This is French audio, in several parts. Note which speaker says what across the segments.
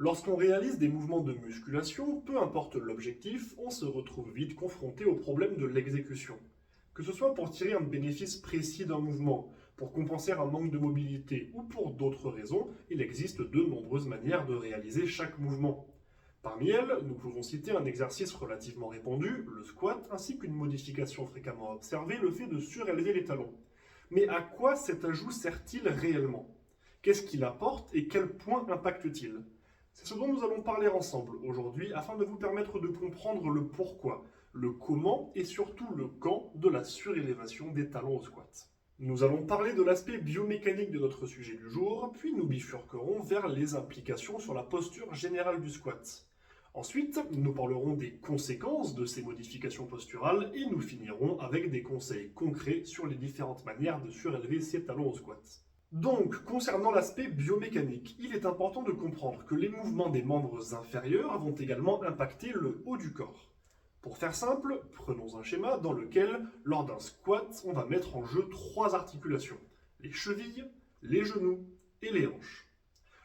Speaker 1: Lorsqu'on réalise des mouvements de musculation, peu importe l'objectif, on se retrouve vite confronté au problème de l'exécution. Que ce soit pour tirer un bénéfice précis d'un mouvement, pour compenser un manque de mobilité ou pour d'autres raisons, il existe de nombreuses manières de réaliser chaque mouvement. Parmi elles, nous pouvons citer un exercice relativement répandu, le squat, ainsi qu'une modification fréquemment observée, le fait de surélever les talons. Mais à quoi cet ajout sert-il réellement? Qu'est-ce qu'il apporte et quel point impacte-t-il? C'est ce dont nous allons parler ensemble aujourd'hui afin de vous permettre de comprendre le pourquoi, le comment et surtout le quand de la surélévation des talons au squat. Nous allons parler de l'aspect biomécanique de notre sujet du jour, puis nous bifurquerons vers les implications sur la posture générale du squat. Ensuite, nous parlerons des conséquences de ces modifications posturales et nous finirons avec des conseils concrets sur les différentes manières de surélever ses talons au squat. Donc, concernant l'aspect biomécanique, il est important de comprendre que les mouvements des membres inférieurs vont également impacter le haut du corps. Pour faire simple, prenons un schéma dans lequel, lors d'un squat, on va mettre en jeu trois articulations, les chevilles, les genoux et les hanches.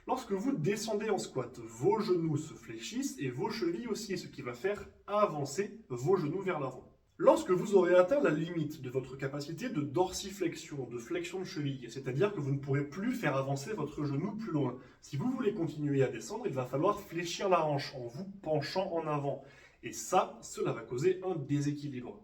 Speaker 1: Lorsque vous descendez en squat, vos genoux se fléchissent et vos chevilles aussi, ce qui va faire avancer vos genoux vers l'avant. Lorsque vous aurez atteint la limite de votre capacité de dorsiflexion, de flexion de cheville, c'est-à-dire que vous ne pourrez plus faire avancer votre genou plus loin, si vous voulez continuer à descendre, il va falloir fléchir la hanche en vous penchant en avant. Et ça, cela va causer un déséquilibre.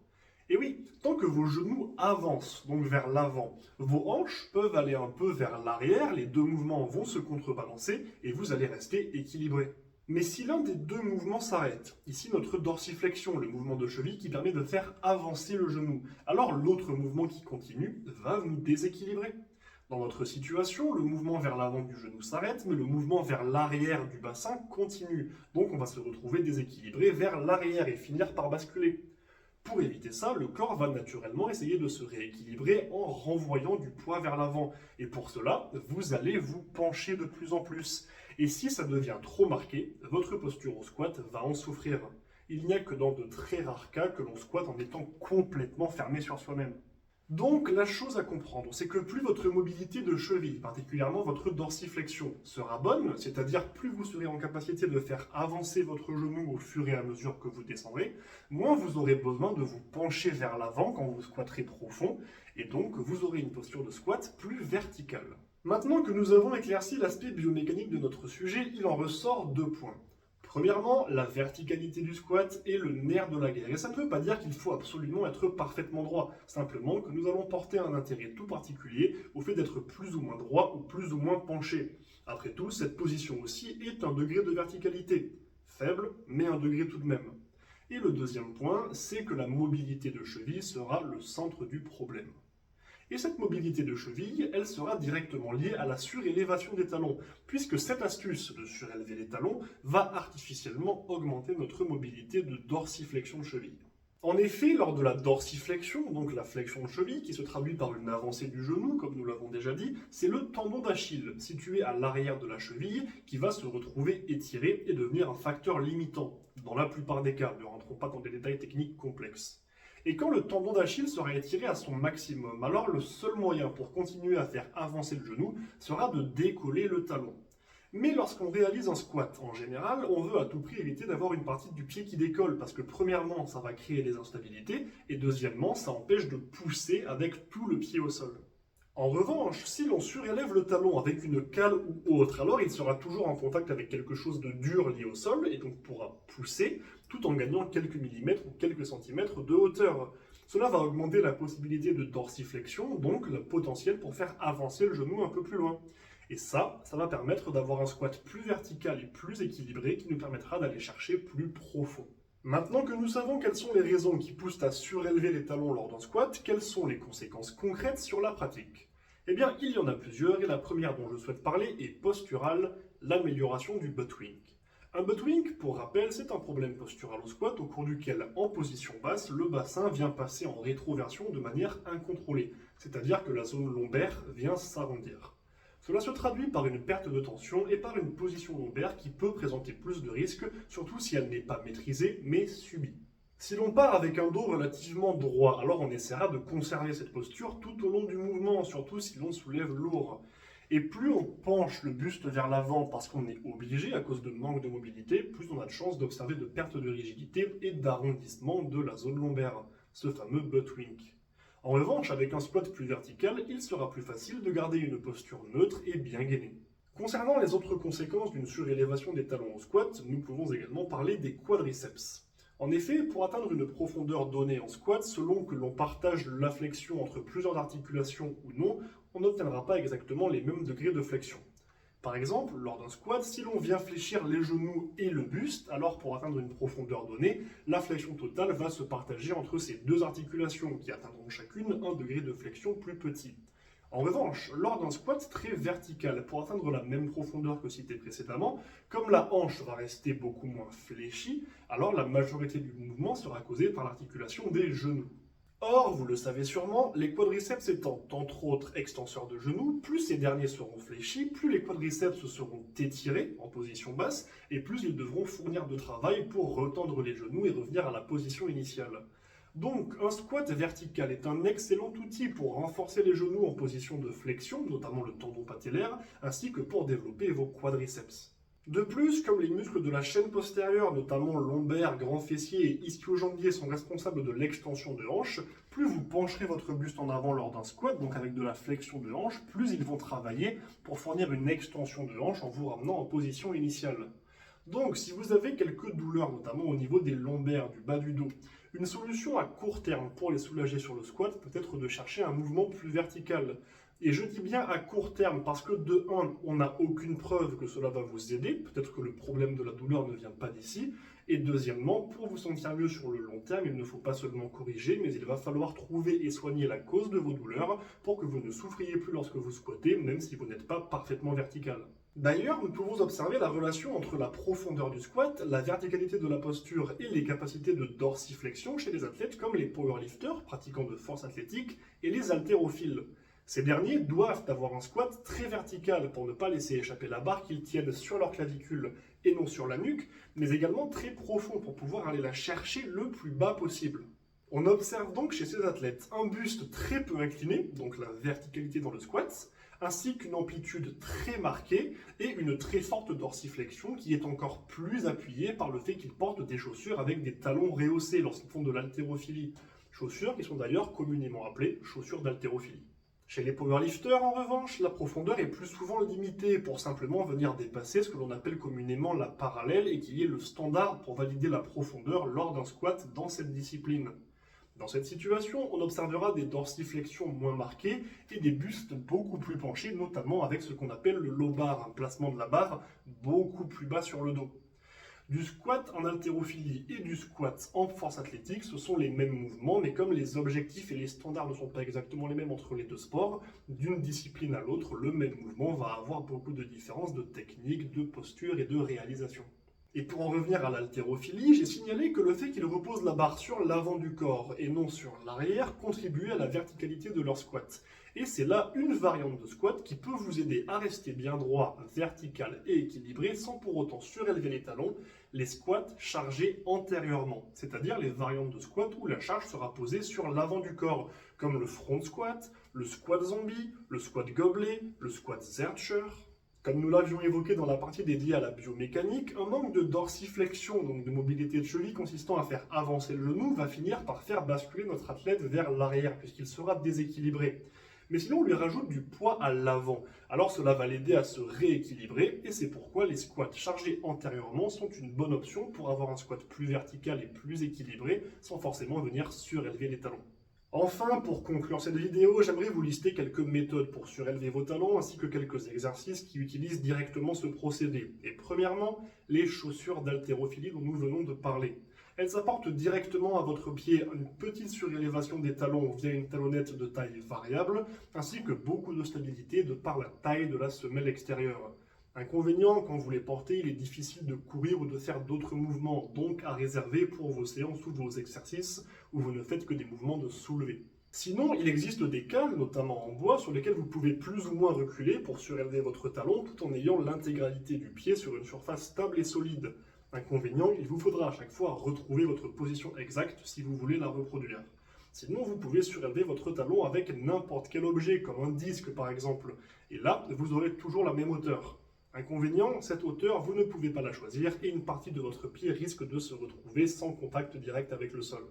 Speaker 1: Et oui, tant que vos genoux avancent, donc vers l'avant, vos hanches peuvent aller un peu vers l'arrière, les deux mouvements vont se contrebalancer et vous allez rester équilibré. Mais si l'un des deux mouvements s'arrête, ici notre dorsiflexion, le mouvement de cheville qui permet de faire avancer le genou, alors l'autre mouvement qui continue va vous déséquilibrer. Dans notre situation, le mouvement vers l'avant du genou s'arrête, mais le mouvement vers l'arrière du bassin continue. Donc on va se retrouver déséquilibré vers l'arrière et finir par basculer. Pour éviter ça, le corps va naturellement essayer de se rééquilibrer en renvoyant du poids vers l'avant. Et pour cela, vous allez vous pencher de plus en plus. Et si ça devient trop marqué, votre posture au squat va en souffrir. Il n'y a que dans de très rares cas que l'on squatte en étant complètement fermé sur soi-même. Donc la chose à comprendre, c'est que plus votre mobilité de cheville, particulièrement votre dorsiflexion, sera bonne, c'est-à-dire plus vous serez en capacité de faire avancer votre genou au fur et à mesure que vous descendrez, moins vous aurez besoin de vous pencher vers l'avant quand vous squatterez profond, et donc vous aurez une posture de squat plus verticale. Maintenant que nous avons éclairci l'aspect biomécanique de notre sujet, il en ressort deux points. Premièrement, la verticalité du squat est le nerf de la guerre. Et ça ne veut pas dire qu'il faut absolument être parfaitement droit, simplement que nous allons porter un intérêt tout particulier au fait d'être plus ou moins droit ou plus ou moins penché. Après tout, cette position aussi est un degré de verticalité. Faible, mais un degré tout de même. Et le deuxième point, c'est que la mobilité de cheville sera le centre du problème. Et cette mobilité de cheville, elle sera directement liée à la surélévation des talons, puisque cette astuce de surélever les talons va artificiellement augmenter notre mobilité de dorsiflexion de cheville. En effet, lors de la dorsiflexion, donc la flexion de cheville, qui se traduit par une avancée du genou, comme nous l'avons déjà dit, c'est le tendon d'Achille, situé à l'arrière de la cheville, qui va se retrouver étiré et devenir un facteur limitant, dans la plupart des cas. Ne rentrons pas dans des détails techniques complexes. Et quand le tendon d'Achille sera étiré à son maximum, alors le seul moyen pour continuer à faire avancer le genou sera de décoller le talon. Mais lorsqu'on réalise un squat, en général, on veut à tout prix éviter d'avoir une partie du pied qui décolle, parce que premièrement, ça va créer des instabilités, et deuxièmement, ça empêche de pousser avec tout le pied au sol. En revanche, si l'on surélève le talon avec une cale ou autre, alors il sera toujours en contact avec quelque chose de dur lié au sol et donc pourra pousser tout en gagnant quelques millimètres ou quelques centimètres de hauteur. Cela va augmenter la possibilité de dorsiflexion, donc le potentiel pour faire avancer le genou un peu plus loin. Et ça va permettre d'avoir un squat plus vertical et plus équilibré qui nous permettra d'aller chercher plus profond. Maintenant que nous savons quelles sont les raisons qui poussent à surélever les talons lors d'un squat, quelles sont les conséquences concrètes sur la pratique? Eh bien, il y en a plusieurs, et la première dont je souhaite parler est posturale, l'amélioration du butt wink. Un butt wink, pour rappel, c'est un problème postural au squat au cours duquel, en position basse, le bassin vient passer en rétroversion de manière incontrôlée, c'est-à-dire que la zone lombaire vient s'arrondir. Cela se traduit par une perte de tension et par une position lombaire qui peut présenter plus de risques, surtout si elle n'est pas maîtrisée, mais subie. Si l'on part avec un dos relativement droit, alors on essaiera de conserver cette posture tout au long du mouvement, surtout si l'on soulève lourd. Et plus on penche le buste vers l'avant parce qu'on est obligé à cause de manque de mobilité, plus on a de chances d'observer de perte de rigidité et d'arrondissement de la zone lombaire, ce fameux butt wink. En revanche, avec un squat plus vertical, il sera plus facile de garder une posture neutre et bien gainée. Concernant les autres conséquences d'une surélévation des talons au squat, nous pouvons également parler des quadriceps. En effet, pour atteindre une profondeur donnée en squat, selon que l'on partage la flexion entre plusieurs articulations ou non, on n'obtiendra pas exactement les mêmes degrés de flexion. Par exemple, lors d'un squat, si l'on vient fléchir les genoux et le buste, alors pour atteindre une profondeur donnée, la flexion totale va se partager entre ces deux articulations qui atteindront chacune un degré de flexion plus petit. En revanche, lors d'un squat très vertical, pour atteindre la même profondeur que cité précédemment, comme la hanche va rester beaucoup moins fléchie, alors la majorité du mouvement sera causée par l'articulation des genoux. Or, vous le savez sûrement, les quadriceps étant entre autres extenseurs de genoux, plus ces derniers seront fléchis, plus les quadriceps seront étirés en position basse, et plus ils devront fournir de travail pour retendre les genoux et revenir à la position initiale. Donc, un squat vertical est un excellent outil pour renforcer les genoux en position de flexion, notamment le tendon patellaire, ainsi que pour développer vos quadriceps. De plus, comme les muscles de la chaîne postérieure, notamment lombaire, grand fessier et ischio-jambier, sont responsables de l'extension de hanche, plus vous pencherez votre buste en avant lors d'un squat, donc avec de la flexion de hanche, plus ils vont travailler pour fournir une extension de hanche en vous ramenant en position initiale. Donc, si vous avez quelques douleurs, notamment au niveau des lombaires, du bas du dos, une solution à court terme pour les soulager sur le squat peut être de chercher un mouvement plus vertical. Et je dis bien à court terme parce que de 1, on n'a aucune preuve que cela va vous aider, peut-être que le problème de la douleur ne vient pas d'ici, et deuxièmement, pour vous sentir mieux sur le long terme, il ne faut pas seulement corriger, mais il va falloir trouver et soigner la cause de vos douleurs pour que vous ne souffriez plus lorsque vous squattez, même si vous n'êtes pas parfaitement vertical. D'ailleurs, nous pouvons observer la relation entre la profondeur du squat, la verticalité de la posture et les capacités de dorsiflexion chez les athlètes comme les powerlifters, pratiquants de force athlétique, et les haltérophiles. Ces derniers doivent avoir un squat très vertical pour ne pas laisser échapper la barre qu'ils tiennent sur leur clavicule et non sur la nuque, mais également très profond pour pouvoir aller la chercher le plus bas possible. On observe donc chez ces athlètes un buste très peu incliné, donc la verticalité dans le squat, ainsi qu'une amplitude très marquée et une très forte dorsiflexion qui est encore plus appuyée par le fait qu'ils portent des chaussures avec des talons rehaussés lorsqu'ils font de l'haltérophilie. Chaussures qui sont d'ailleurs communément appelées chaussures d'haltérophilie. Chez les powerlifters, en revanche, la profondeur est plus souvent limitée pour simplement venir dépasser ce que l'on appelle communément la parallèle et qui est le standard pour valider la profondeur lors d'un squat dans cette discipline. Dans cette situation, on observera des dorsiflexions moins marquées et des bustes beaucoup plus penchés, notamment avec ce qu'on appelle le low bar, un placement de la barre beaucoup plus bas sur le dos. Du squat en haltérophilie et du squat en force athlétique, ce sont les mêmes mouvements, mais comme les objectifs et les standards ne sont pas exactement les mêmes entre les deux sports, d'une discipline à l'autre, le même mouvement va avoir beaucoup de différences de technique, de posture et de réalisation. Et pour en revenir à l'haltérophilie, j'ai signalé que le fait qu'ils reposent la barre sur l'avant du corps et non sur l'arrière contribuait à la verticalité de leur squat. Et c'est là une variante de squat qui peut vous aider à rester bien droit, vertical et équilibré sans pour autant surélever les talons, les squats chargés antérieurement, c'est-à-dire les variantes de squat où la charge sera posée sur l'avant du corps, comme le front squat, le squat zombie, le squat gobelet, le squat zercher. Comme nous l'avions évoqué dans la partie dédiée à la biomécanique, un manque de dorsiflexion, donc de mobilité de cheville consistant à faire avancer le genou, va finir par faire basculer notre athlète vers l'arrière puisqu'il sera déséquilibré. Mais sinon on lui rajoute du poids à l'avant, alors cela va l'aider à se rééquilibrer et c'est pourquoi les squats chargés antérieurement sont une bonne option pour avoir un squat plus vertical et plus équilibré sans forcément venir surélever les talons. Enfin, pour conclure cette vidéo, j'aimerais vous lister quelques méthodes pour surélever vos talons ainsi que quelques exercices qui utilisent directement ce procédé. Et premièrement, les chaussures d'haltérophilie dont nous venons de parler. Elles apportent directement à votre pied une petite surélévation des talons via une talonnette de taille variable, ainsi que beaucoup de stabilité de par la taille de la semelle extérieure. Inconvénient, quand vous les portez, il est difficile de courir ou de faire d'autres mouvements, donc à réserver pour vos séances ou vos exercices où vous ne faites que des mouvements de soulevé. Sinon, il existe des cales, notamment en bois, sur lesquelles vous pouvez plus ou moins reculer pour surélever votre talon tout en ayant l'intégralité du pied sur une surface stable et solide. Inconvénient, il vous faudra à chaque fois retrouver votre position exacte si vous voulez la reproduire. Sinon, vous pouvez surélever votre talon avec n'importe quel objet, comme un disque par exemple. Et là, vous aurez toujours la même hauteur. Inconvénient, cette hauteur, vous ne pouvez pas la choisir et une partie de votre pied risque de se retrouver sans contact direct avec le sol.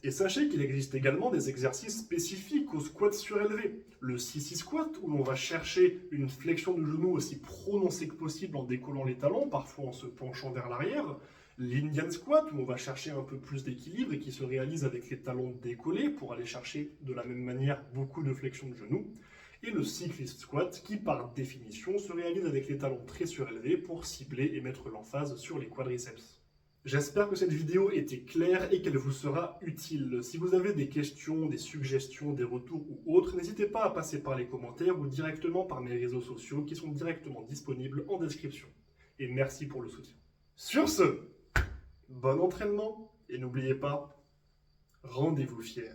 Speaker 1: Et sachez qu'il existe également des exercices spécifiques au squat surélevé. Le sissy squat, où l'on va chercher une flexion de genou aussi prononcée que possible en décollant les talons, parfois en se penchant vers l'arrière. L'Indian squat, où on va chercher un peu plus d'équilibre et qui se réalise avec les talons décollés pour aller chercher de la même manière beaucoup de flexion de genou. Et le cyclist squat, qui par définition se réalise avec les talons très surélevés pour cibler et mettre l'emphase sur les quadriceps. J'espère que cette vidéo était claire et qu'elle vous sera utile. Si vous avez des questions, des suggestions, des retours ou autres, n'hésitez pas à passer par les commentaires ou directement par mes réseaux sociaux qui sont directement disponibles en description. Et merci pour le soutien. Sur ce, bon entraînement et n'oubliez pas, rendez-vous fiers.